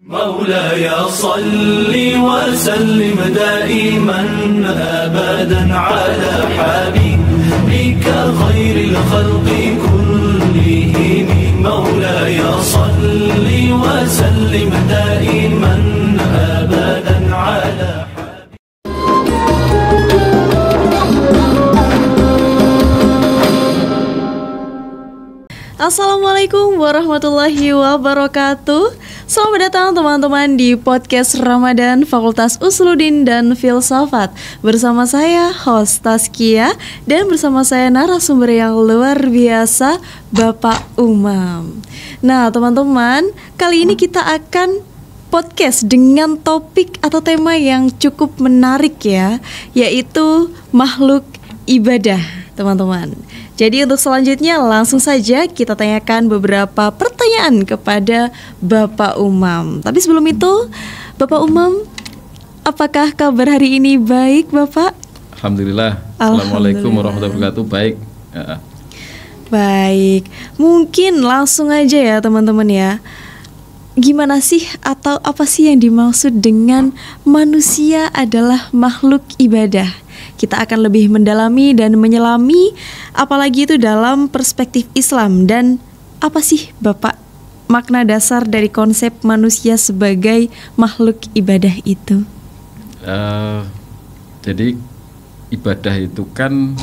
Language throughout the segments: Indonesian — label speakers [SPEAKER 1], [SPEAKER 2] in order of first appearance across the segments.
[SPEAKER 1] مولاي صل وسلم دائما أبدا على حبيبك خير الخلق كلهم مولاي صل وسلم دائما أبدا على
[SPEAKER 2] Assalamualaikum warahmatullahi wabarakatuh. Selamat datang teman-teman di podcast Ramadan Fakultas Usuluddin dan Filsafat. Bersama saya host Taskia dan bersama saya narasumber yang luar biasa, Bapak Umam. Nah teman-teman, kali ini kita akan podcast dengan topik atau tema yang cukup menarik ya, yaitu makhluk ibadah teman-teman. Jadi untuk selanjutnya langsung saja kita tanyakan beberapa pertanyaan kepada Bapak Umam. Tapi sebelum itu, Bapak Umam, apakah kabar hari ini baik, Bapak?
[SPEAKER 3] Alhamdulillah. Assalamualaikum warahmatullahi wabarakatuh. Baik.
[SPEAKER 2] Baik. Mungkin langsung aja ya teman-teman ya. Gimana sih atau apa sih yang dimaksud dengan manusia adalah makhluk ibadah? Kita akan lebih mendalami dan menyelami apalagi itu dalam perspektif Islam. Dan apa sih Bapak makna dasar dari konsep manusia sebagai makhluk ibadah itu?
[SPEAKER 3] Jadi ibadah itu kan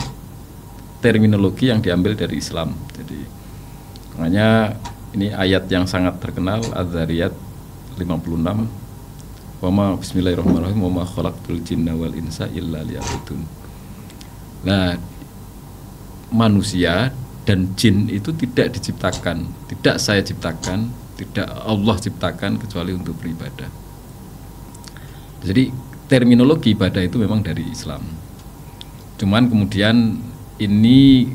[SPEAKER 3] terminologi yang diambil dari Islam. Jadi makanya ini ayat yang sangat terkenal, Az-Zariyat 56. Bismillahirrahmanirrahim. Wa ma khalaqtul jinna wal insa illa liya'budun. Nah, manusia dan jin itu tidak diciptakan, tidak saya ciptakan, tidak Allah ciptakan kecuali untuk beribadah. Jadi terminologi ibadah itu memang dari Islam. Cuman kemudian ini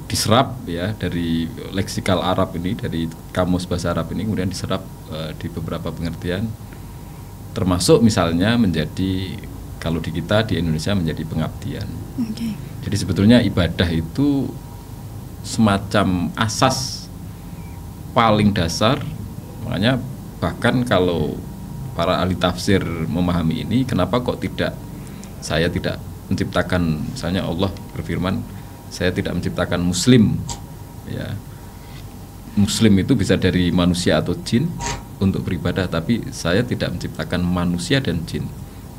[SPEAKER 3] diserap ya dari leksikal Arab ini, dari kamus bahasa Arab ini kemudian diserap di beberapa pengertian. Termasuk misalnya menjadi, kalau di kita di Indonesia menjadi pengabdian. Okay. Jadi sebetulnya ibadah itu semacam asas paling dasar. Makanya bahkan kalau para ahli tafsir memahami ini, kenapa kok saya tidak menciptakan, misalnya Allah berfirman, saya tidak menciptakan muslim ya. Muslim itu bisa dari manusia atau jin untuk beribadah, tapi saya tidak menciptakan manusia dan jin.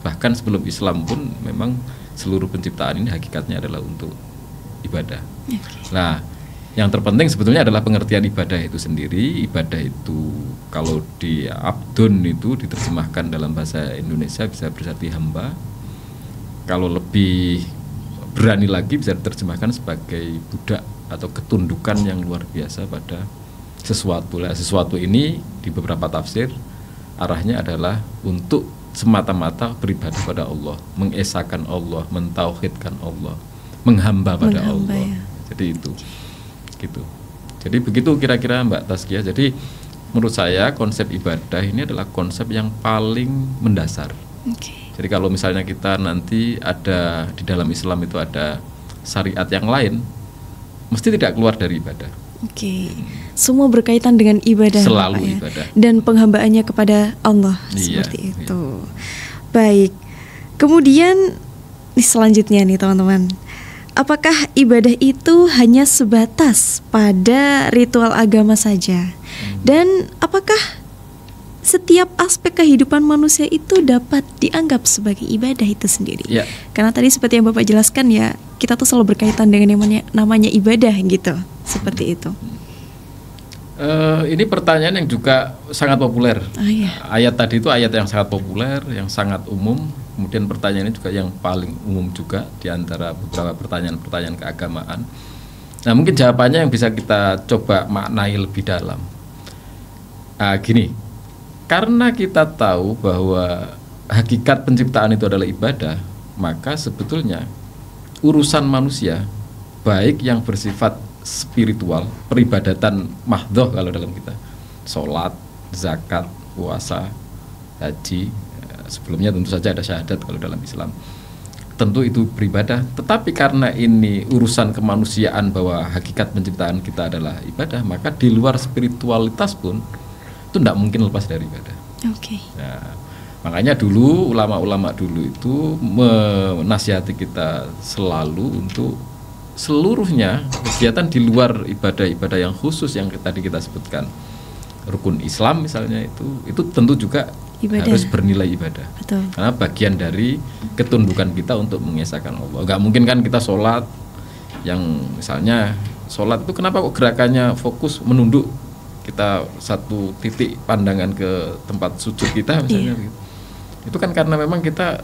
[SPEAKER 3] Bahkan sebelum Islam pun memang seluruh penciptaan ini hakikatnya adalah untuk ibadah. Okay. Nah, yang terpenting sebetulnya adalah pengertian ibadah itu sendiri. Ibadah itu kalau di abdun itu diterjemahkan dalam bahasa Indonesia bisa berarti hamba. Kalau lebih berani lagi bisa diterjemahkan sebagai budak atau ketundukan yang luar biasa pada sesuatu. Sesuatu ini di beberapa tafsir arahnya adalah untuk semata-mata beribadah pada Allah, mengesahkan Allah, mentauhidkan Allah, menghamba pada Allah ya. Jadi itu gitu. Jadi begitu kira-kira Mbak Taskia. Jadi menurut saya konsep ibadah ini adalah konsep yang paling mendasar. Okay. Jadi kalau misalnya kita nanti ada di dalam Islam itu ada syariat yang lain, mesti tidak keluar dari ibadah.
[SPEAKER 2] Oke, semua berkaitan dengan ibadah.
[SPEAKER 3] Selalu
[SPEAKER 2] ya?
[SPEAKER 3] Ibadah.
[SPEAKER 2] Dan penghambaannya kepada Allah, seperti itu. Iya. Baik, kemudian selanjutnya nih teman-teman, apakah ibadah itu hanya sebatas pada ritual agama saja? Dan apakah setiap aspek kehidupan manusia itu dapat dianggap sebagai ibadah itu sendiri? Ya. Karena tadi seperti yang Bapak jelaskan ya, kita tuh selalu berkaitan dengan yang namanya ibadah gitu, seperti itu.
[SPEAKER 3] Ini pertanyaan yang juga sangat populer.
[SPEAKER 2] Iya.
[SPEAKER 3] Ayat tadi itu ayat yang sangat populer, yang sangat umum. Kemudian pertanyaan ini juga yang paling umum juga di antara beberapa pertanyaan-pertanyaan keagamaan. Nah, mungkin jawabannya yang bisa kita coba maknai lebih dalam. Gini. Karena kita tahu bahwa hakikat penciptaan itu adalah ibadah, maka sebetulnya urusan manusia, baik yang bersifat spiritual, peribadatan mahdhoh kalau dalam kita, sholat, zakat, puasa, haji, sebelumnya tentu saja ada syahadat kalau dalam Islam, tentu itu beribadah. Tetapi karena ini urusan kemanusiaan bahwa hakikat penciptaan kita adalah ibadah, maka di luar spiritualitas pun itu tidak mungkin lepas dari ibadah.
[SPEAKER 2] Oke.
[SPEAKER 3] Nah, makanya dulu ulama-ulama dulu itu menasihati kita selalu untuk seluruhnya kegiatan di luar ibadah-ibadah yang khusus yang tadi kita sebutkan, rukun Islam misalnya, itu tentu juga
[SPEAKER 2] Ibadah.
[SPEAKER 3] harus bernilai ibadah.
[SPEAKER 2] Betul.
[SPEAKER 3] Karena bagian dari ketundukan kita untuk mengesahkan Allah. Gak mungkin kan kita sholat yang misalnya sholat itu kenapa kok gerakannya fokus menunduk, kita satu titik pandangan ke tempat sujud kita misalnya gitu. Itu kan karena memang kita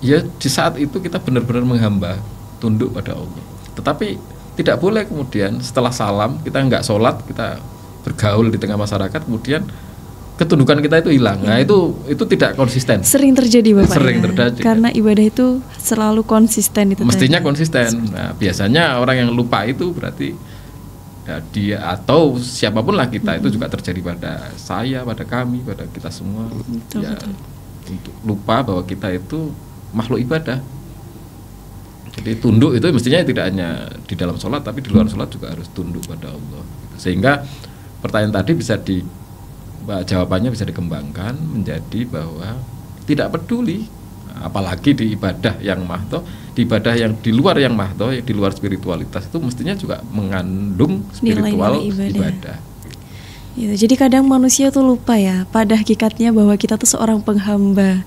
[SPEAKER 3] ya di saat itu kita benar-benar menghamba, tunduk pada Allah. Tetapi tidak boleh kemudian setelah salam kita nggak sholat, kita bergaul di tengah masyarakat, kemudian ketundukan kita itu hilang. Nah itu tidak konsisten.
[SPEAKER 2] Sering terjadi Bapak.
[SPEAKER 3] Sering
[SPEAKER 2] ya?
[SPEAKER 3] terjadi.
[SPEAKER 2] Karena ibadah itu selalu konsisten itu.
[SPEAKER 3] Mestinya
[SPEAKER 2] tadi.
[SPEAKER 3] konsisten. Nah, biasanya orang yang lupa itu berarti ya, dia atau siapapun lah kita itu juga terjadi pada saya, pada kami, pada kita semua.
[SPEAKER 2] Betul,
[SPEAKER 3] ya,
[SPEAKER 2] betul.
[SPEAKER 3] untuk lupa bahwa kita itu makhluk ibadah. Jadi tunduk itu mestinya tidak hanya di dalam sholat, tapi di luar sholat juga harus tunduk pada Allah. Sehingga pertanyaan tadi bisa jawabannya bisa dikembangkan menjadi bahwa tidak peduli, apalagi di ibadah yang mahdoh, di ibadah yang di luar yang mahdoh, di luar spiritualitas itu mestinya juga mengandung spiritual
[SPEAKER 2] Nilai-nilai
[SPEAKER 3] ibadah.
[SPEAKER 2] Gitu. Jadi kadang manusia tuh lupa ya pada hakikatnya bahwa kita tuh seorang penghamba.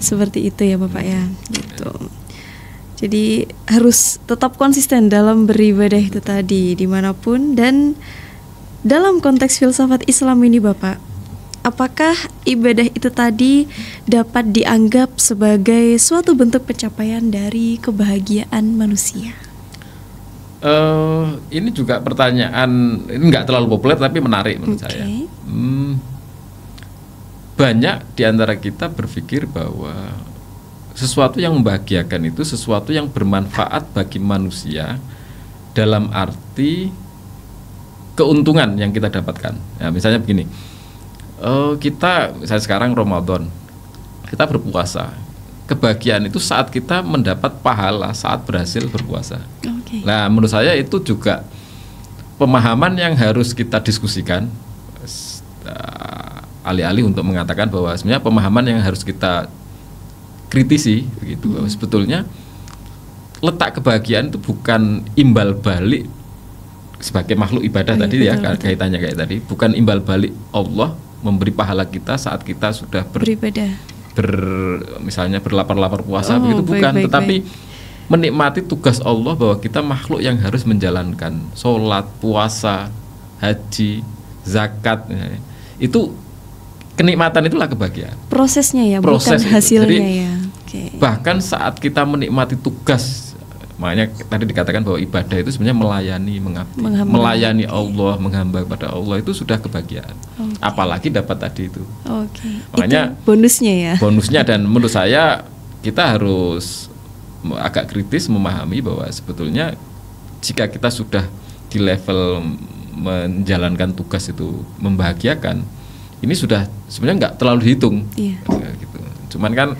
[SPEAKER 2] Seperti itu ya Bapak ya. Gitu. Jadi harus tetap konsisten dalam beribadah itu tadi dimanapun. Dan dalam konteks filsafat Islam ini Bapak, apakah ibadah itu tadi dapat dianggap sebagai suatu bentuk pencapaian dari kebahagiaan manusia?
[SPEAKER 3] Ini juga pertanyaan, ini nggak terlalu populer tapi menarik menurut saya. Banyak diantara kita berpikir bahwa sesuatu yang membahagiakan itu sesuatu yang bermanfaat bagi manusia dalam arti keuntungan yang kita dapatkan. Ya, misalnya begini, kita misalnya sekarang Ramadan, kita berpuasa. Kebahagiaan itu saat kita mendapat pahala saat berhasil berpuasa. Nah, menurut saya itu juga pemahaman yang harus kita diskusikan, alih-alih untuk mengatakan bahwa sebenarnya pemahaman yang harus kita kritisi begitu. Bahwa sebetulnya letak kebahagiaan itu bukan imbal balik sebagai makhluk ibadah tadi ya, kaitannya kayak tadi, bukan imbal balik Allah memberi pahala kita saat kita sudah beribadah, misalnya berlapar-lapar puasa begitu, bukan, tetapi menikmati tugas Allah bahwa kita makhluk yang harus menjalankan sholat, puasa, haji, zakat, itu kenikmatan itulah kebahagiaan. Prosesnya ya, bukan hasilnya. Jadi, ya. Bahkan saat kita menikmati tugas, makanya tadi dikatakan bahwa ibadah itu sebenarnya melayani, mengabdi, melayani Allah, menghamba kepada Allah, itu sudah kebahagiaan. Apalagi dapat tadi itu. Makanya
[SPEAKER 2] itu bonusnya ya.
[SPEAKER 3] Bonusnya, dan menurut saya kita harus agak kritis memahami bahwa sebetulnya jika kita sudah di level menjalankan tugas itu membahagiakan, ini sudah sebenarnya nggak terlalu dihitung. Gitu. Cuman kan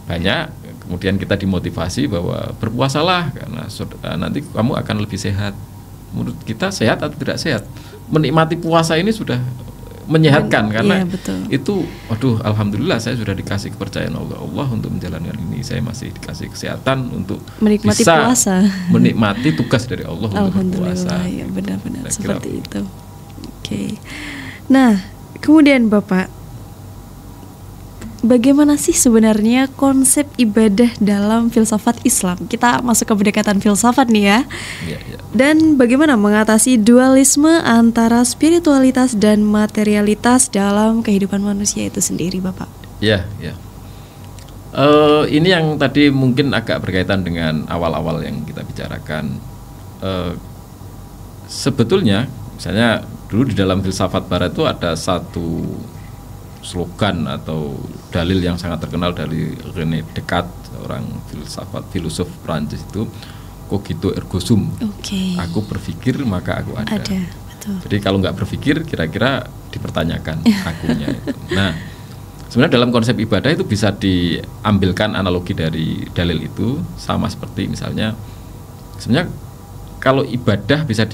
[SPEAKER 3] banyak kemudian kita dimotivasi bahwa berpuasalah karena nanti kamu akan lebih sehat. Menurut kita sehat atau tidak sehat? Menikmati puasa ini sudah menyehatkan karena itu, aduh, alhamdulillah saya sudah dikasih kepercayaan Allah untuk menjalankan ini. Saya masih dikasih kesehatan untuk
[SPEAKER 2] menikmati
[SPEAKER 3] bisa
[SPEAKER 2] puasa,
[SPEAKER 3] menikmati tugas dari Allah untuk berpuasa.
[SPEAKER 2] Ya, benar-benar seperti itu. Nah, kemudian Bapak, bagaimana sih sebenarnya konsep ibadah dalam filsafat Islam? Kita masuk ke pendekatan filsafat nih ya. Dan bagaimana mengatasi dualisme antara spiritualitas dan materialitas dalam kehidupan manusia itu sendiri, Bapak?
[SPEAKER 3] Ya. Ini yang tadi mungkin agak berkaitan dengan awal-awal yang kita bicarakan. Sebetulnya, misalnya dulu di dalam filsafat Barat itu ada satu slogan atau dalil yang sangat terkenal dari René Descartes, seorang filosof Prancis itu, cogito ergo sum. Aku berpikir maka aku ada.
[SPEAKER 2] Betul.
[SPEAKER 3] Jadi kalau nggak berpikir kira-kira dipertanyakan akunya itu. Nah, sebenarnya dalam konsep ibadah itu bisa diambilkan analogi dari dalil itu, sama seperti misalnya sebenarnya kalau ibadah bisa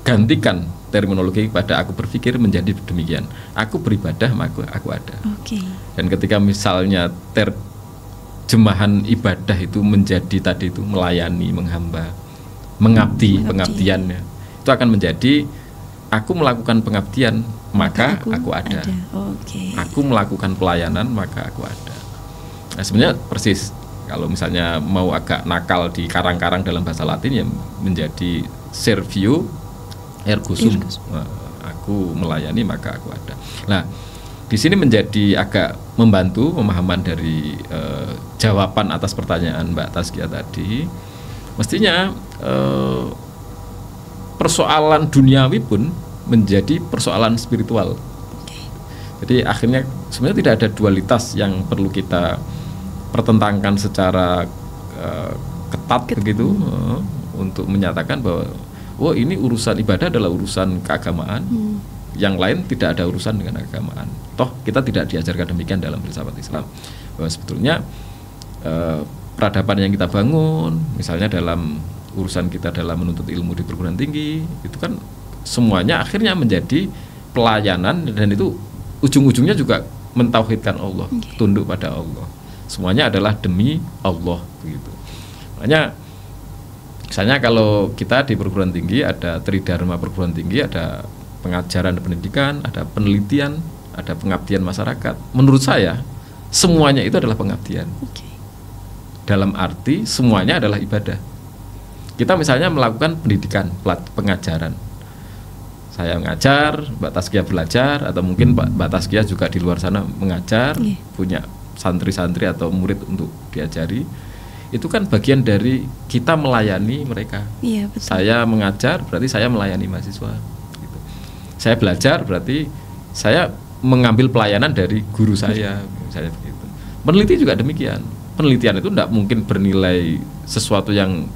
[SPEAKER 3] digantikan terminologi pada aku berpikir menjadi demikian. Aku beribadah maka aku ada.
[SPEAKER 2] Oke.
[SPEAKER 3] Dan ketika misalnya terjemahan ibadah itu menjadi tadi itu melayani, menghamba, mengabdi, pengabdiannya itu akan menjadi aku melakukan pengabdian maka aku ada.
[SPEAKER 2] Oke.
[SPEAKER 3] Aku melakukan pelayanan maka aku ada. Nah, sebenarnya persis kalau misalnya mau agak nakal di karang-karang dalam bahasa Latin ya menjadi serviu ergo sum. Aku melayani maka aku ada. Nah, di sini menjadi agak membantu pemahaman dari jawaban atas pertanyaan Mbak Tazkiyah tadi. Mestinya persoalan duniawi pun menjadi persoalan spiritual. Jadi akhirnya sebenarnya tidak ada dualitas yang perlu kita pertentangkan secara ketat begitu untuk menyatakan bahwa ini urusan ibadah adalah urusan keagamaan, yang lain tidak ada urusan dengan keagamaan. Toh kita tidak diajarkan demikian dalam filsafat Islam, bahwa sebetulnya peradaban yang kita bangun, misalnya dalam urusan kita dalam menuntut ilmu di perguruan tinggi, itu kan semuanya akhirnya menjadi pelayanan, dan itu ujung-ujungnya juga mentauhidkan Allah, tunduk pada Allah. Semuanya adalah demi Allah begitu. Makanya misalnya kalau kita di perguruan tinggi ada tridharma perguruan tinggi, ada pengajaran dan pendidikan, ada penelitian, ada pengabdian masyarakat. Menurut saya semuanya itu adalah pengabdian. Dalam arti semuanya adalah ibadah. Kita misalnya melakukan pendidikan, pengajaran. Saya mengajar, Mbak Tazkiyah belajar, atau mungkin Mbak Tazkiyah juga di luar sana mengajar, punya santri-santri atau murid untuk diajari. Itu kan bagian dari kita melayani mereka. Iya, betul. Saya mengajar berarti saya melayani mahasiswa. Gitu. Saya belajar berarti saya mengambil pelayanan dari guru saya, misalnya begitu. Peneliti juga demikian. Penelitian itu tidak mungkin bernilai sesuatu yang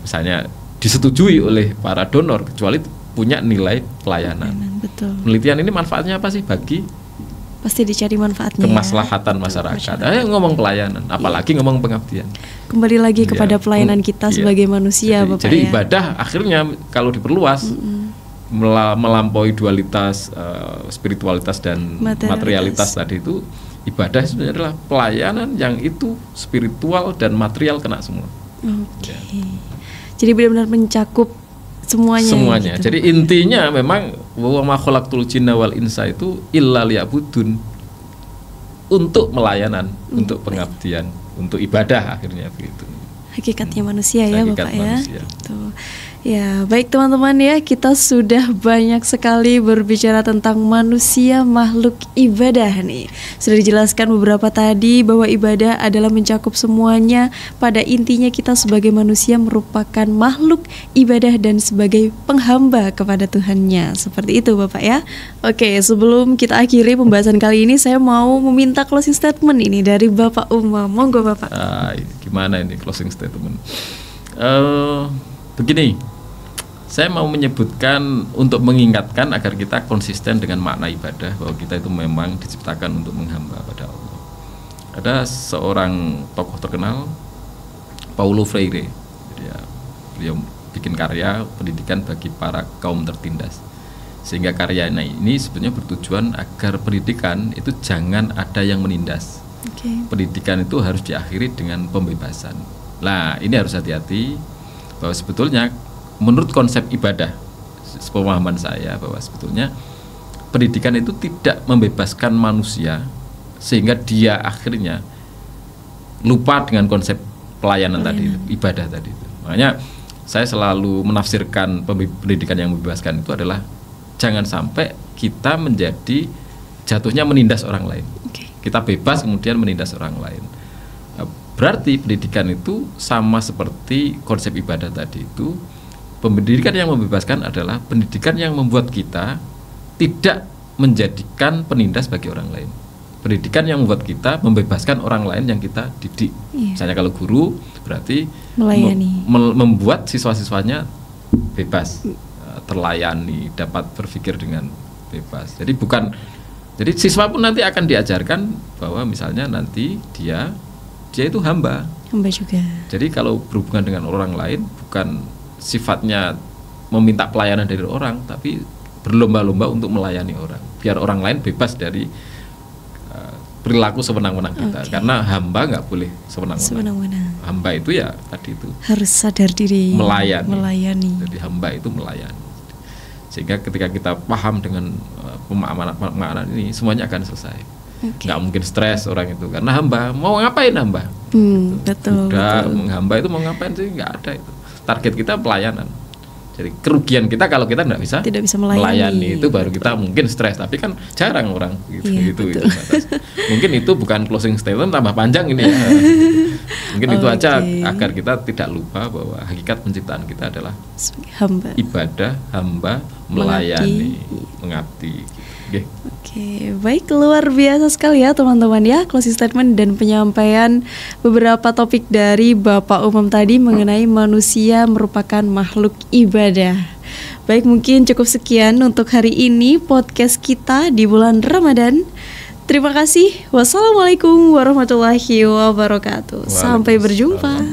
[SPEAKER 3] misalnya disetujui oleh para donor kecuali punya nilai pelayanan.
[SPEAKER 2] Betul.
[SPEAKER 3] Penelitian ini manfaatnya apa sih bagi?
[SPEAKER 2] Pasti dicari manfaatnya.
[SPEAKER 3] Kemaslahatan masyarakat. Ngomong pelayanan, apalagi ngomong pengabdian.
[SPEAKER 2] Kembali lagi kepada pelayanan kita sebagai manusia, Bapak.
[SPEAKER 3] Jadi ibadah akhirnya kalau diperluas melampaui dualitas spiritualitas dan materialitas tadi itu, ibadah sebenarnya adalah pelayanan yang itu spiritual dan material kena semua.
[SPEAKER 2] Oke. Jadi benar-benar mencakup semuanya. Gitu.
[SPEAKER 3] Jadi intinya memang wa ma khalaqtul jinna wal insa itu illa liya'budun, untuk melayanan, untuk pengabdian, untuk ibadah akhirnya begitu.
[SPEAKER 2] Hakikatnya manusia ya,
[SPEAKER 3] Hakikat
[SPEAKER 2] Bapak
[SPEAKER 3] manusia.
[SPEAKER 2] Ya. Gitu. Ya, baik teman-teman ya, kita sudah banyak sekali berbicara tentang manusia makhluk ibadah nih. Sudah dijelaskan beberapa tadi bahwa ibadah adalah mencakup semuanya. Pada intinya kita sebagai manusia merupakan makhluk ibadah dan sebagai penghamba kepada Tuhannya. Seperti itu Bapak ya. Oke, sebelum kita akhiri pembahasan kali ini, saya mau meminta closing statement ini dari Bapak Umam. Monggo Bapak.
[SPEAKER 3] Gimana ini closing statement? Begini, saya mau menyebutkan untuk mengingatkan agar kita konsisten dengan makna ibadah, bahwa kita itu memang diciptakan untuk menghamba pada Allah. Ada seorang tokoh terkenal, Paulo Freire. Beliau bikin karya pendidikan bagi para kaum tertindas, sehingga karyanya ini sebenarnya bertujuan agar pendidikan itu jangan ada yang menindas. Pendidikan itu harus diakhiri dengan pembebasan. Nah, ini harus hati-hati, bahwa sebetulnya menurut konsep ibadah, pemahaman saya bahwa sebetulnya pendidikan itu tidak membebaskan manusia sehingga dia akhirnya lupa dengan konsep pelayanan tadi, ibadah tadi. Makanya saya selalu menafsirkan pendidikan yang membebaskan itu adalah jangan sampai kita menjadi jatuhnya menindas orang lain. Kita bebas kemudian menindas orang lain. Berarti pendidikan itu sama seperti konsep ibadah tadi itu. Pendidikan yang membebaskan adalah pendidikan yang membuat kita tidak menjadikan penindas bagi orang lain. Pendidikan yang membuat kita membebaskan orang lain yang kita didik. Misalnya kalau guru berarti melayani, membuat siswa-siswanya bebas, terlayani, dapat berpikir dengan bebas. Jadi siswa pun nanti akan diajarkan bahwa misalnya nanti dia itu hamba.
[SPEAKER 2] Hamba juga.
[SPEAKER 3] Jadi kalau berhubungan dengan orang lain bukan sifatnya meminta pelayanan dari orang, tapi berlomba-lomba untuk melayani orang, biar orang lain bebas dari perilaku sewenang-wenang kita. Karena hamba nggak boleh sewenang-wenang. Hamba itu ya tadi itu
[SPEAKER 2] harus sadar diri, melayani.
[SPEAKER 3] Jadi hamba itu melayani. Sehingga ketika kita paham dengan pemahaman ini, semuanya akan selesai. Nggak mungkin stres orang itu, karena hamba mau ngapain hamba?
[SPEAKER 2] Betul.
[SPEAKER 3] Menghamba itu mau ngapain sih? Nggak ada itu. Target kita pelayanan. Jadi kerugian kita kalau kita tidak bisa melayani itu baru kita mungkin stres, tapi kan jarang orang gitu. Mungkin itu bukan closing statement tambah panjang ini ya. Mungkin itu aja agar kita tidak lupa bahwa hakikat penciptaan kita adalah
[SPEAKER 2] hamba.
[SPEAKER 3] Ibadah, hamba, melayani, mengabdi.
[SPEAKER 2] Oke, baik, luar biasa sekali ya teman-teman ya, closing statement dan penyampaian beberapa topik dari Bapak Umam tadi mengenai manusia merupakan makhluk ibadah. Baik, mungkin cukup sekian untuk hari ini podcast kita di bulan Ramadan. Terima kasih. Wassalamualaikum warahmatullahi wabarakatuh. Sampai berjumpa.